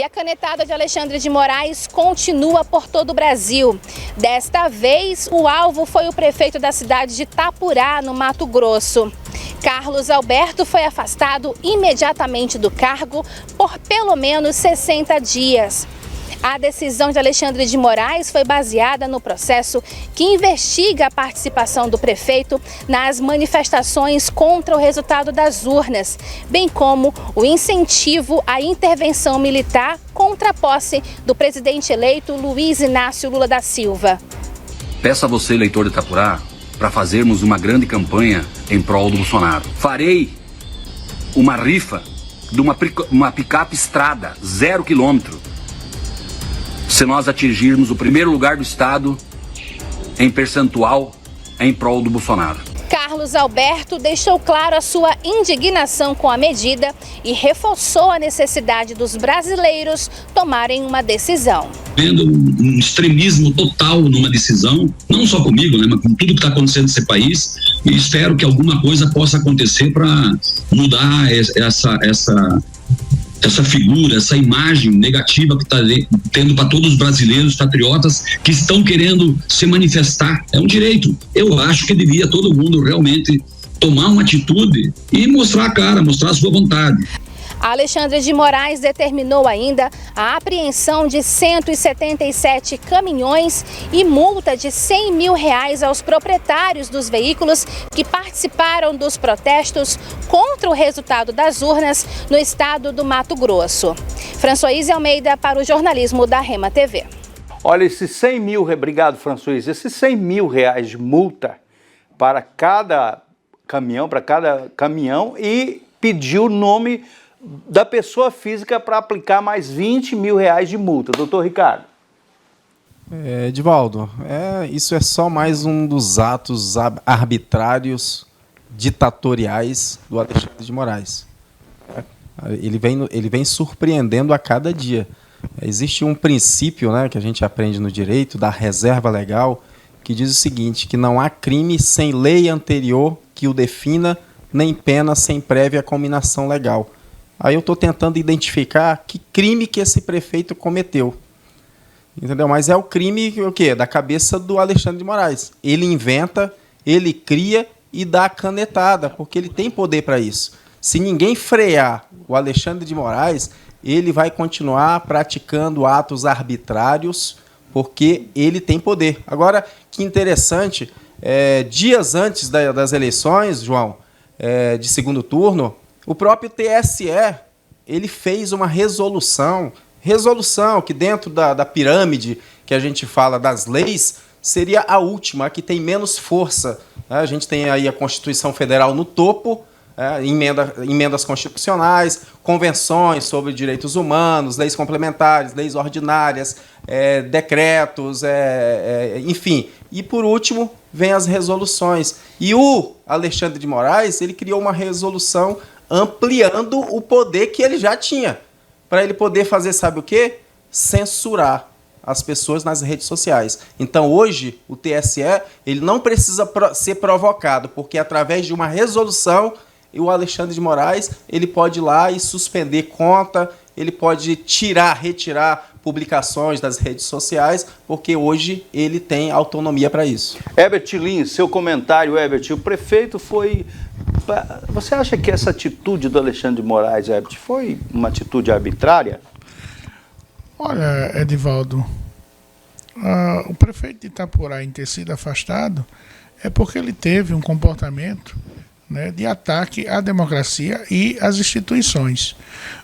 E a canetada de Alexandre de Moraes continua por todo o Brasil. Desta vez, o alvo foi o prefeito da cidade de Itapurá, no Mato Grosso. Carlos Alberto foi afastado imediatamente do cargo por pelo menos 60 dias. A decisão de Alexandre de Moraes foi baseada no processo que investiga a participação do prefeito nas manifestações contra o resultado das urnas, bem como o incentivo à intervenção militar contra a posse do presidente eleito Luiz Inácio Lula da Silva. Peço a você, eleitor de Itapurá, para fazermos uma grande campanha em prol do Bolsonaro. Farei uma rifa de uma picape estrada, 0 quilômetro, se nós atingirmos o primeiro lugar do estado em percentual em prol do Bolsonaro. Carlos Alberto deixou claro a sua indignação com a medida e reforçou a necessidade dos brasileiros tomarem uma decisão. Vendo um extremismo total numa decisão, não só comigo, né, mas com tudo que está acontecendo nesse país, e espero que alguma coisa possa acontecer para mudar essa figura, essa imagem negativa que está tendo para todos os brasileiros patriotas que estão querendo se manifestar. É um direito. Eu acho que devia todo mundo realmente tomar uma atitude e mostrar a cara, mostrar a sua vontade. Alexandre de Moraes determinou ainda a apreensão de 177 caminhões e multa de R$100 mil aos proprietários dos veículos que participaram dos protestos contra o resultado das urnas no estado do Mato Grosso. Françoise Almeida para o jornalismo da Rema TV. Olha, esses 100 mil, obrigado Françoise, esses R$100 mil de multa para cada caminhão e pediu o nome da pessoa física para aplicar mais R$20 mil de multa. Doutor Ricardo. Edivaldo, isso é só mais um dos atos arbitrários, ditatoriais do Alexandre de Moraes. Ele vem surpreendendo a cada dia. Existe um princípio, né, que a gente aprende no direito, da reserva legal, que diz o seguinte, que não há crime sem lei anterior que o defina, nem pena sem prévia cominação legal. Aí eu estou tentando identificar que crime que esse prefeito cometeu. Entendeu? Mas é o crime o quê? Da cabeça do Alexandre de Moraes. Ele inventa, ele cria e dá a canetada, porque ele tem poder para isso. Se ninguém frear o Alexandre de Moraes, ele vai continuar praticando atos arbitrários, porque ele tem poder. Agora, que interessante, dias antes das eleições, João, de segundo turno, o próprio TSE, ele fez uma resolução que dentro da pirâmide que a gente fala das leis, seria a última, a que tem menos força. A gente tem aí a Constituição Federal no topo, emendas constitucionais, convenções sobre direitos humanos, leis complementares, leis ordinárias, decretos, enfim. E, por último, vem as resoluções. E o Alexandre de Moraes, ele criou uma resolução ampliando o poder que ele já tinha, para ele poder fazer, sabe o quê? Censurar as pessoas nas redes sociais. Então, hoje, o TSE ele não precisa ser provocado, porque através de uma resolução, o Alexandre de Moraes ele pode ir lá e suspender conta, ele pode retirar publicações das redes sociais, porque hoje ele tem autonomia para isso. Herbert Lins, seu comentário, Herbert, o prefeito foi... Você acha que essa atitude do Alexandre de Moraes, Herbert, foi uma atitude arbitrária? Olha, Edivaldo, o prefeito de Itapurá em ter sido afastado é porque ele teve um comportamento, né, de ataque à democracia e às instituições.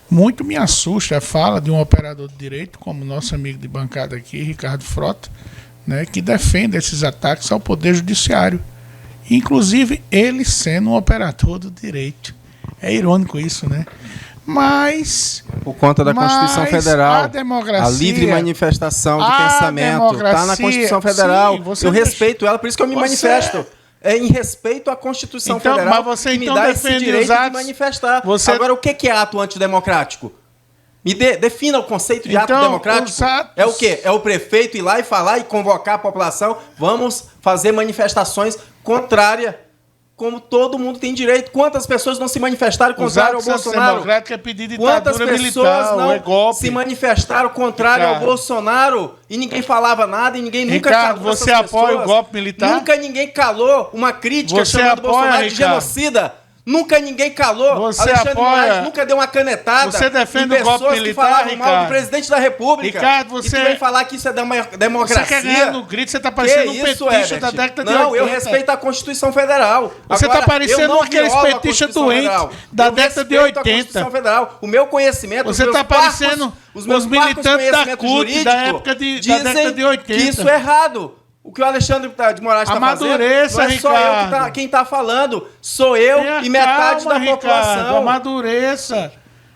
Muito me assusta a fala de um operador de direito, como nosso amigo de bancada aqui, Ricardo Frota, né, que defende esses ataques ao Poder Judiciário. Inclusive, ele sendo um operador do direito. É irônico isso, né? Mas... Por conta da Constituição Federal, a democracia... A livre manifestação de pensamento está na Constituição Federal. Sim, eu respeito ela, por isso que eu me manifesto. Em respeito à Constituição Federal, mas você que me dá esse direito de manifestar. Agora, o que é ato antidemocrático? Defina o conceito de ato democrático. É o quê? É o prefeito ir lá e falar e convocar a população, vamos fazer manifestações contrárias. como todo mundo tem direito. Quantas pessoas não se manifestaram contrário ao Bolsonaro? Democrático é pedir Quantas ditadura pessoas militar, não é golpe. se manifestaram contrário ao Bolsonaro e ninguém falava nada e ninguém nunca Ricardo, calou você essas apoia pessoas? o golpe militar? Nunca ninguém calou uma crítica Você chamando apoia, Bolsonaro de Ricardo? genocida. Nunca ninguém calou. Você Alexandre apoia? Moraes nunca deu uma canetada. Você defende em o golpe pessoas militar, que falavam mal Ricardo? do presidente da República. Ricardo, você- E tu vem falar que isso é democracia. Você quer ganhar no grito, você tá parecendo um petista Herbert? da década de Não, 80. eu respeito a Constituição Federal. Você Agora, tá parecendo eu não aqueles violo a petistas Constituição doentes Federal. da Eu década de respeito a 80. Constituição Federal. O meu conhecimento, Você os meus tá parecendo os meus os militantes da conhecimentos CUT jurídicos da época da dizem década de 80. que isso é errado. O que o Alexandre de Moraes está fazendo Amadureça, não é só eu Ricardo. quem está falando. Sou eu Tenha e metade calma, da população. Ricardo, amadureça.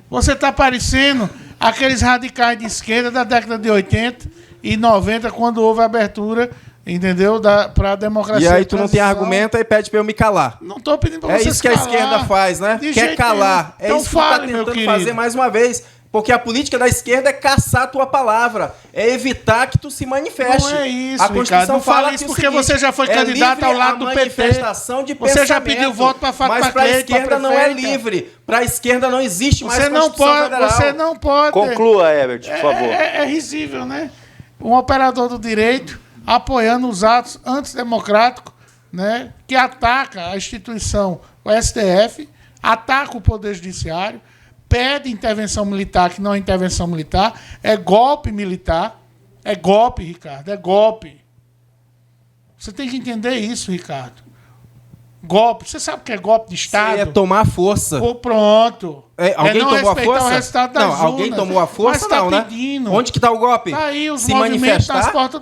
Você tá parecendo aqueles radicais de esquerda da década de 80 e 90, quando houve a abertura, entendeu? Para a democracia. E aí tu não tem transição. argumento e pede para eu me calar. Não tô pedindo para É você isso que a esquerda faz, né? De Quer jeito calar. nenhum. Então É isso fale, que tu meu tá tentando querido. fazer mais uma vez. Porque a política da esquerda é caçar a tua palavra. É evitar que tu se manifeste. Não é isso, a Constituição Ricardo. Não fala fala isso que o porque seguinte, você já foi é candidato livre ao lado a do PT. manifestação de Você já pensamento, pediu voto para Fátima Mas para a Cleide, pra esquerda não é prefeita. livre. Para a esquerda não existe mais Você não Constituição pode, Federal. você não pode. Conclua, Herbert, por favor. É risível, né? Um operador do direito apoiando os atos antidemocráticos, né, que ataca a instituição, o STF, ataca o Poder Judiciário, pede intervenção militar, que não é intervenção militar, é golpe militar. É golpe, Ricardo, é golpe. Você tem que entender isso, Ricardo. Golpe. Você sabe o que é golpe de Estado? É tomar força. Pô, pronto. Alguém não tomou a respeitar força? o resultado das Não, alguém urnas. tomou a força, Mas tá não, né? pedindo. Onde que tá o golpe? Tá aí os se movimentos nas manifestar? portas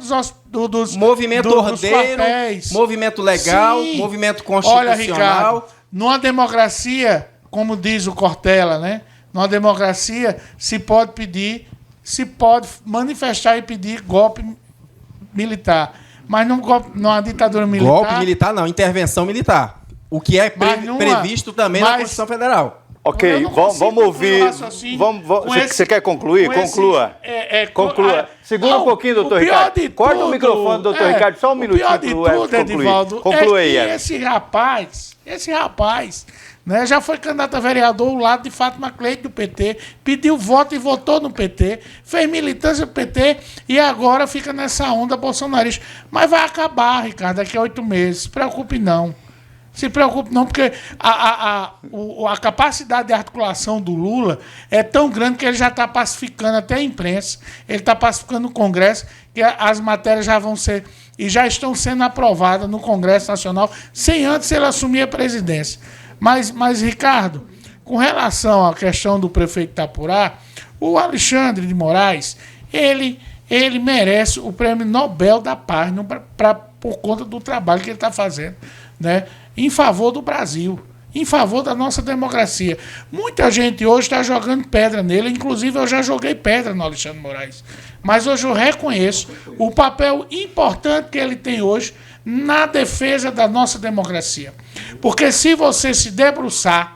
dos Movimento dos ordeiro, quartéis. movimento legal, Sim. movimento Olha, constitucional. Ricardo, numa democracia, como diz o Cortella, né? Numa democracia se pode pedir, se pode manifestar e pedir golpe militar. Mas numa ditadura militar... Golpe militar não, intervenção militar. O que é Mas numa- previsto também na mas- Constituição Federal. Eu Ok, não consigo vamos ouvir. concluir o raciocínio com Você quer concluir? com esse- Conclua. Conclua. Segura um pouquinho, doutor o pior Ricardo. de Corta o tudo- microfone, doutor Ricardo, só um minutinho O pior de pro Everton tudo, concluir. Edivaldo, Conclua aí, é que Everton. esse rapaz, né, já foi candidato a vereador ao lado de Fátima Cleide do PT, pediu voto e votou no PT, fez militância do PT e agora fica nessa onda bolsonarista. Mas vai acabar, Ricardo, daqui a 8 meses. Se preocupe não. Se preocupe não, porque a capacidade de articulação do Lula é tão grande que ele já está pacificando até a imprensa, ele está pacificando o Congresso, que as matérias já vão ser e já estão sendo aprovadas no Congresso Nacional, sem antes ele assumir a presidência. Mas Ricardo, com relação à questão do prefeito Itapurá, o Alexandre de Moraes, ele merece o Prêmio Nobel da Paz por conta do trabalho que ele está fazendo, né, em favor do Brasil, em favor da nossa democracia. Muita gente hoje está jogando pedra nele, inclusive eu já joguei pedra no Alexandre de Moraes. Mas hoje eu reconheço o papel importante que ele tem hoje na defesa da nossa democracia. Porque se você se debruçar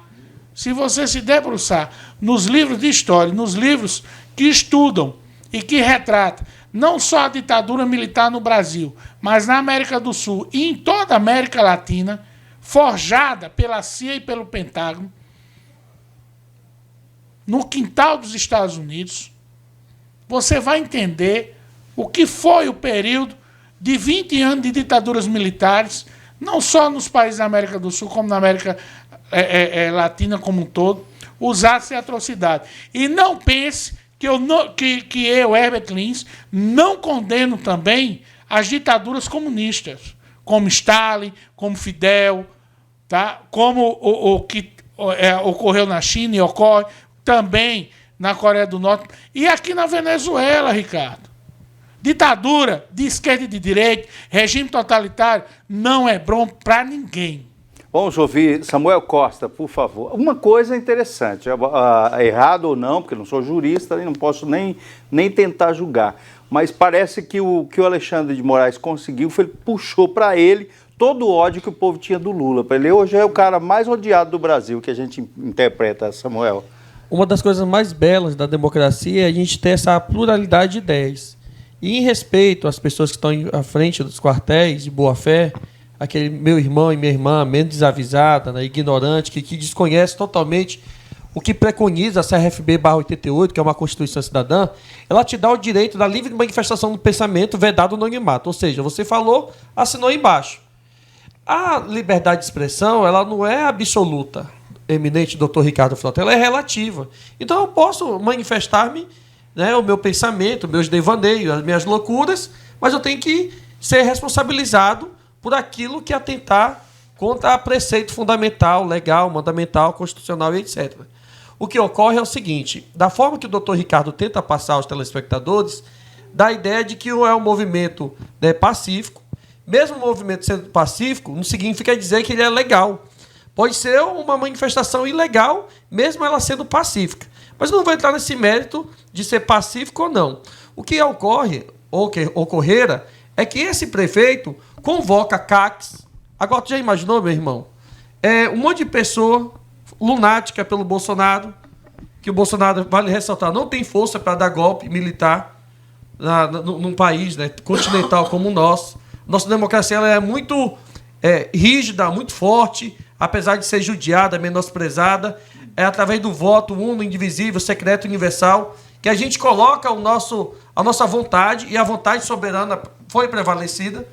nos livros de história, nos livros que estudam e que retratam não só a ditadura militar no Brasil, mas na América do Sul e em toda a América Latina, forjada pela CIA e pelo Pentágono, no quintal dos Estados Unidos, você vai entender o que foi o período de 20 anos de ditaduras militares, não só nos países da América do Sul, como na América Latina como um todo, os atos e atrocidades. E não pense que eu, Herbert Lins, não condeno também as ditaduras comunistas, como Stalin, como Fidel, tá? Como o que ocorreu na China e ocorre também na Coreia do Norte e aqui na Venezuela, Ricardo. Ditadura de esquerda e de direita, regime totalitário, não é bom para ninguém. Vamos ouvir Samuel Costa, por favor. Uma coisa interessante, errado ou não, porque eu não sou jurista e não posso nem tentar julgar, mas parece que o Alexandre de Moraes conseguiu, puxou para ele todo o ódio que o povo tinha do Lula. Para ele hoje é o cara mais odiado do Brasil, que a gente interpreta, Samuel. Uma das coisas mais belas da democracia é a gente ter essa pluralidade de ideias. E em respeito às pessoas que estão à frente dos quartéis de boa-fé, aquele meu irmão e minha irmã menos desavisada, né, ignorante, que desconhece totalmente o que preconiza a CRFB/88, que é uma Constituição Cidadã, ela te dá o direito da livre manifestação do pensamento vedado no anonimato. Ou seja, você falou, assinou embaixo. A liberdade de expressão, ela não é absoluta, eminente doutor Ricardo Frota, ela é relativa. Então eu posso manifestar-me, né, o meu pensamento, meus devaneios, as minhas loucuras, mas eu tenho que ser responsabilizado por aquilo que atentar contra preceito fundamental, legal, mandamental, constitucional e etc. O que ocorre é o seguinte, da forma que o doutor Ricardo tenta passar aos telespectadores, dá a ideia de que é um movimento, né, pacífico. Mesmo o movimento sendo pacífico, não significa dizer que ele é legal. Pode ser uma manifestação ilegal, mesmo ela sendo pacífica. Mas não vou entrar nesse mérito de ser pacífico ou não. O que ocorre, ou que ocorrera, é que esse prefeito convoca CACs. Agora, tu já imaginou, meu irmão? Um monte de pessoa lunática pelo Bolsonaro, que o Bolsonaro, vale ressaltar, não tem força para dar golpe militar num país, né, continental como o nosso. Nossa democracia ela é muito rígida, muito forte, apesar de ser judiada, menosprezada. É através do voto uno, indivisível, secreto, universal, que a gente coloca a nossa vontade, e a vontade soberana foi prevalecida,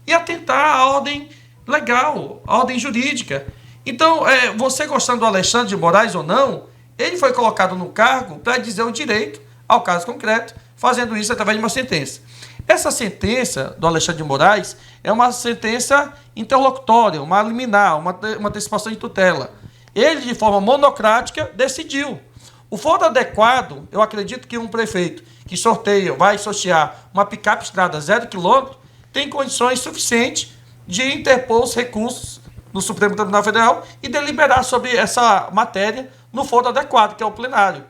e atentar à ordem legal, à ordem jurídica. Então, você gostando do Alexandre de Moraes ou não, ele foi colocado no cargo para dizer o direito ao caso concreto, fazendo isso através de uma sentença. Essa sentença do Alexandre de Moraes é uma sentença interlocutória, uma liminar, uma antecipação de tutela. Ele, de forma monocrática, decidiu. O foro adequado, eu acredito que um prefeito que vai sortear uma picape estrada 0 km, tem condições suficientes de interpor os recursos no Supremo Tribunal Federal e deliberar sobre essa matéria no foro adequado, que é o plenário.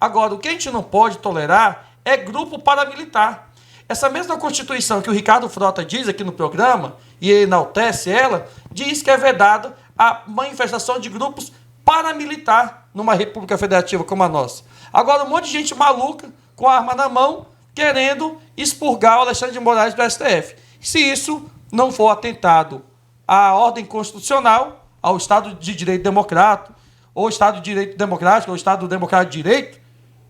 Agora, o que a gente não pode tolerar é grupo paramilitar. Essa mesma Constituição que o Ricardo Frota diz aqui no programa, e enaltece ela, diz que é vedada a manifestação de grupos paramilitar numa república federativa como a nossa. Agora, um monte de gente maluca, com a arma na mão, querendo expurgar o Alexandre de Moraes do STF. Se isso não for atentado à ordem constitucional, ao Estado de Direito Democrático, ou Estado de Direito Democrático, ou Estado Democrático de Direito,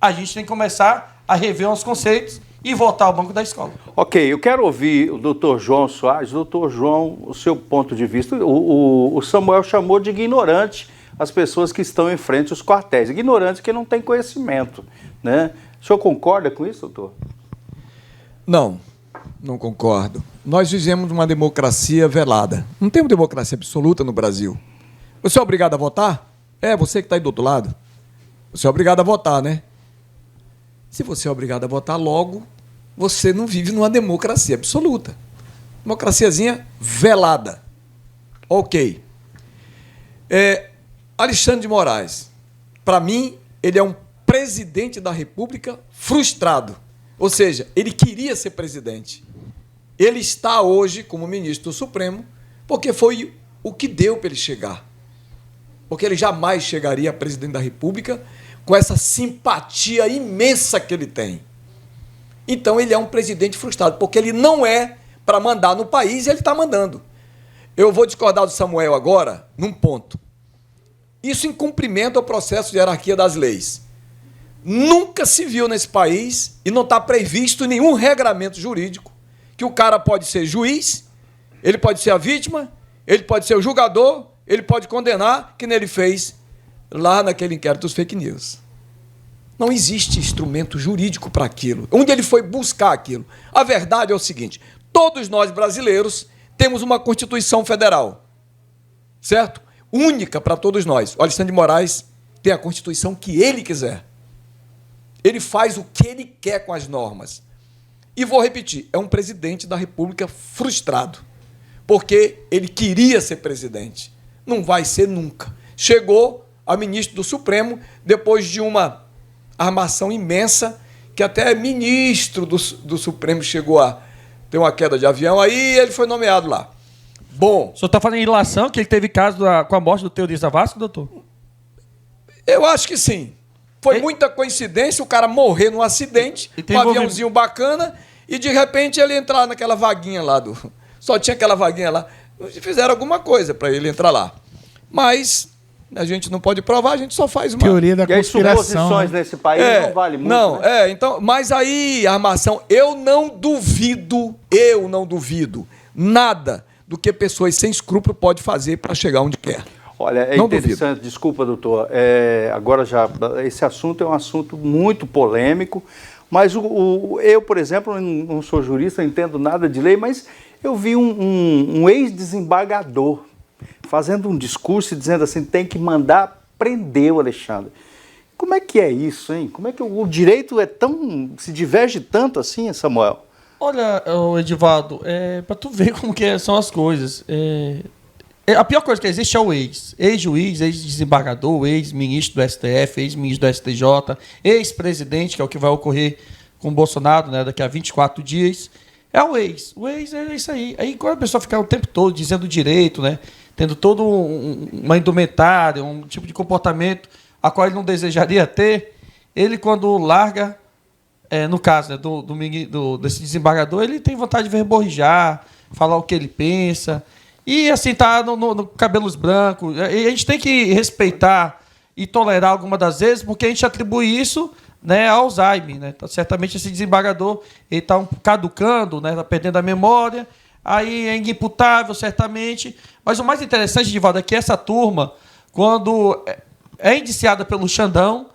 a gente tem que começar a rever os conceitos e voltar ao banco da escola. Ok, eu quero ouvir o doutor João Soares. Doutor João, o seu ponto de vista. O Samuel chamou de ignorante as pessoas que estão em frente aos quartéis. Ignorantes que não têm conhecimento, né? O senhor concorda com isso, doutor? Não concordo. Nós vivemos uma democracia velada. Não temos democracia absoluta no Brasil. Você é obrigado a votar? Você que está aí do outro lado. Você é obrigado a votar, né? Se você é obrigado a votar, logo, você não vive numa democracia absoluta. Democraciazinha velada. Ok. Alexandre de Moraes, para mim, ele é um presidente da República frustrado. Ou seja, ele queria ser presidente. Ele está hoje como ministro do Supremo porque foi o que deu para ele chegar. Porque ele jamais chegaria a presidente da República com essa simpatia imensa que ele tem. Então ele é um presidente frustrado, porque ele não é para mandar no país e ele está mandando. Eu vou discordar do Samuel agora num ponto. Isso em cumprimento ao processo de hierarquia das leis. Nunca se viu nesse país e não está previsto nenhum regramento jurídico que o cara pode ser juiz, ele pode ser a vítima, ele pode ser o julgador, ele pode condenar, que nem ele fez lá naquele inquérito dos fake news. Não existe instrumento jurídico para aquilo. Onde ele foi buscar aquilo? A verdade é o seguinte, todos nós brasileiros temos uma Constituição Federal, certo? Única para todos nós. O Alexandre de Moraes tem a Constituição que ele quiser. Ele faz o que ele quer com as normas. E vou repetir, é um presidente da República frustrado, porque ele queria ser presidente. Não vai ser nunca. Chegou a ministro do Supremo, depois de uma armação imensa, que até ministro do Supremo chegou a ter uma queda de avião, aí ele foi nomeado lá. Bom... O senhor está falando em relação que ele teve caso com a morte do Teori Zavascki, doutor? Eu acho que sim. Foi muita coincidência o cara morrer num acidente, um aviãozinho bacana, e de repente ele entrar naquela vaguinha lá do... Só tinha aquela vaguinha lá. fizeram alguma coisa para ele entrar lá. Mas a gente não pode provar, a gente só faz uma... Teoria da E as conspiração. suposições Né? nesse país não vale muito, Não, né? então, mas aí, armação, eu não duvido nada do que pessoas sem escrúpulo podem fazer para chegar onde quer. Olha, é Não interessante, desculpa, doutor, agora já, esse assunto é um assunto muito polêmico, mas eu, por exemplo, não sou jurista, não entendo nada de lei, mas eu vi um ex-desembargador fazendo um discurso e dizendo assim, tem que mandar prender o Alexandre. Como é que é isso, hein? Como é que o direito se diverge tanto assim, Samuel? Olha, Edivaldo, para tu ver como que são as coisas. A pior coisa que existe é o ex-juiz, ex-desembargador, ex-ministro do STF, ex-ministro do STJ, ex-presidente, que é o que vai ocorrer com o Bolsonaro, né, daqui a 24 dias. É o ex. O ex é isso aí. Aí quando a pessoa fica o tempo todo dizendo direito, né, tendo todo uma indumentária, um tipo de comportamento a qual ele não desejaria ter, ele quando larga, no caso, né, desse desembargador, ele tem vontade de verborrijar, falar o que ele pensa. E assim, tá no cabelos brancos. E a gente tem que respeitar e tolerar algumas das vezes, porque a gente atribui isso, né, ao Alzheimer. Né? Certamente esse desembargador está caducando, né, tá perdendo a memória, aí é inimputável, certamente. Mas o mais interessante, Edivaldo, é que essa turma, quando é indiciada pelo Xandão,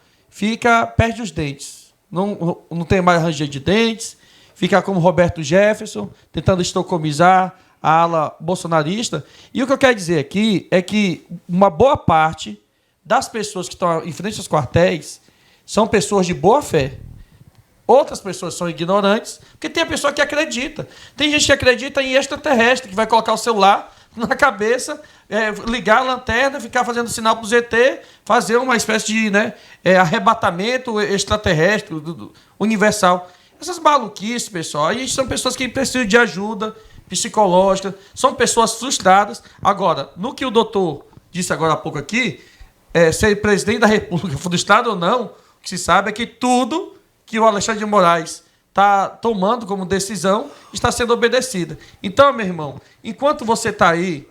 perde os dentes. Não tem mais ranger de dentes, fica como Roberto Jefferson, tentando estocomizar a ala bolsonarista. E o que eu quero dizer aqui é que uma boa parte das pessoas que estão em frente aos quartéis são pessoas de boa fé. Outras pessoas são ignorantes, porque tem a pessoa que acredita. Tem gente que acredita em extraterrestre, que vai colocar o celular na cabeça, ligar a lanterna, ficar fazendo sinal para o ZT, fazer uma espécie de arrebatamento extraterrestre, universal. Essas maluquices, pessoal, aí são pessoas que precisam de ajuda psicológica, são pessoas frustradas. Agora, no que o doutor disse agora há pouco aqui, ser presidente da República frustrado ou não, o que se sabe é que tudo que o Alexandre de Moraes está tomando como decisão está sendo obedecida. Então, meu irmão, enquanto você está aí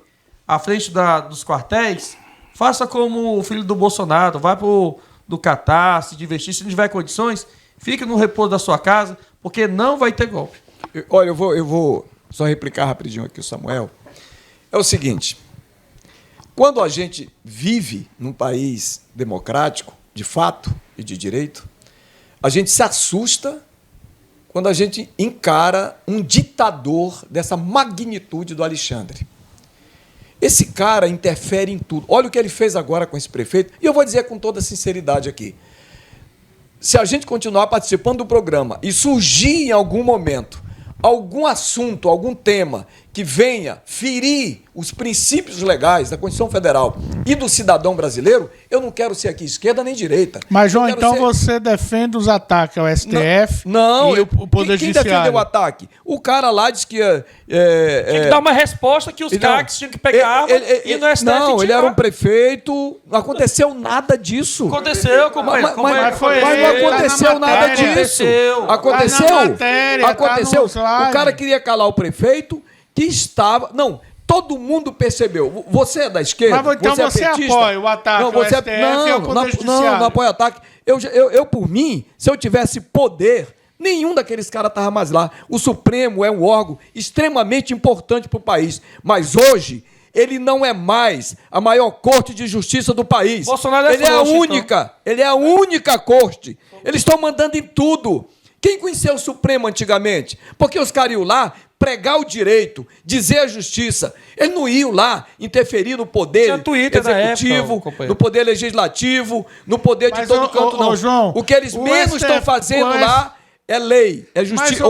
à frente dos quartéis, faça como o filho do Bolsonaro, vá do Catar, se divertir, se não tiver condições, fique no repouso da sua casa, porque não vai ter golpe. Olha, eu vou só replicar rapidinho aqui o Samuel. É o seguinte, quando a gente vive num país democrático, de fato e de direito, a gente se assusta quando a gente encara um ditador dessa magnitude do Alexandre. Esse cara interfere em tudo. Olha o que ele fez agora com esse prefeito, e eu vou dizer com toda sinceridade aqui. Se a gente continuar participando do programa e surgir em algum momento algum assunto, algum tema que venha ferir os princípios legais da Constituição Federal e do cidadão brasileiro, eu não quero ser aqui esquerda nem direita. Mas, João, então você defende os ataques ao STF e o Poder Judiciário? Quem defendeu o ataque? O cara lá disse que... Tinha que dar uma resposta que os CACs tinham que pegar arma e no STF Não, ele era um prefeito, não aconteceu nada disso. Aconteceu, mas não aconteceu nada disso. Aconteceu. O cara queria calar o prefeito que estava... Não, todo mundo percebeu. Você é da esquerda? Mas então você apoia o ataque ao STF e ao Poder Judiciário? Não apoia o ataque. Eu, por mim, se eu tivesse poder, nenhum daqueles caras estava mais lá. O Supremo é um órgão extremamente importante para o país. Mas hoje, ele não é mais a maior corte de justiça do país. Bolsonaro ele é a única corte. Eles estão mandando em tudo. Quem conheceu o Supremo antigamente? Porque os caras iam lá pregar o direito, dizer a justiça. Eles não iam lá interferir no poder executivo, no poder legislativo, no poder de todo canto, não. João, o que eles menos estão fazendo lá é lei, é justiça,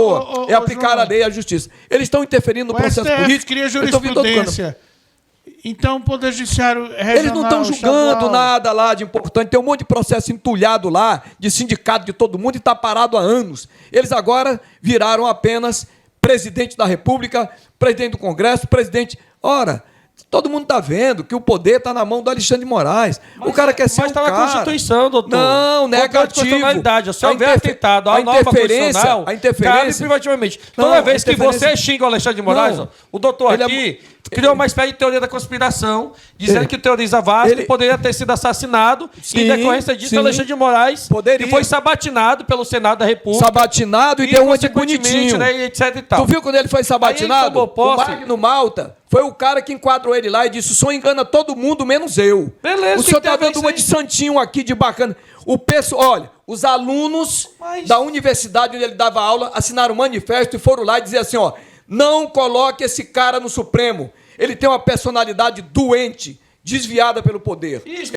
é aplicar a lei e a justiça. Eles estão interferindo no processo político. Cria jurisprudência. Então, o Poder Judiciário regional... Eles não estão julgando nada lá de importante. Tem um monte de processo entulhado lá, de sindicato de todo mundo, e está parado há anos. Eles agora viraram apenas presidente da República, presidente do Congresso, presidente... Ora, todo mundo está vendo que o poder está na mão do Alexandre de Moraes. O cara quer ser um cara... Mas está na Constituição, doutor. Não, negativo. Se houver atentado à norma constitucional, cabe privativamente. Toda vez que você xinga o Alexandre de Moraes, o doutor aqui criou uma espécie de teoria da conspiração, dizendo que o terrorista Vasco poderia ter sido assassinado e, em decorrência disso, Alexandre de Moraes, que foi sabatinado pelo Senado da República. Sabatinado e deu um de bonitinho. Né, etc e tal. Tu viu quando ele foi sabatinado? Ele o Magno Malta foi o cara que enquadrou ele lá e disse: o senhor engana todo mundo, menos eu. Beleza, o senhor tá dando uma de santinho aqui, de bacana. O pessoal, olha, os alunos da universidade onde ele dava aula assinaram um manifesto e foram lá e dizer assim, ó: não coloque esse cara no Supremo. Ele tem uma personalidade doente, desviada pelo poder.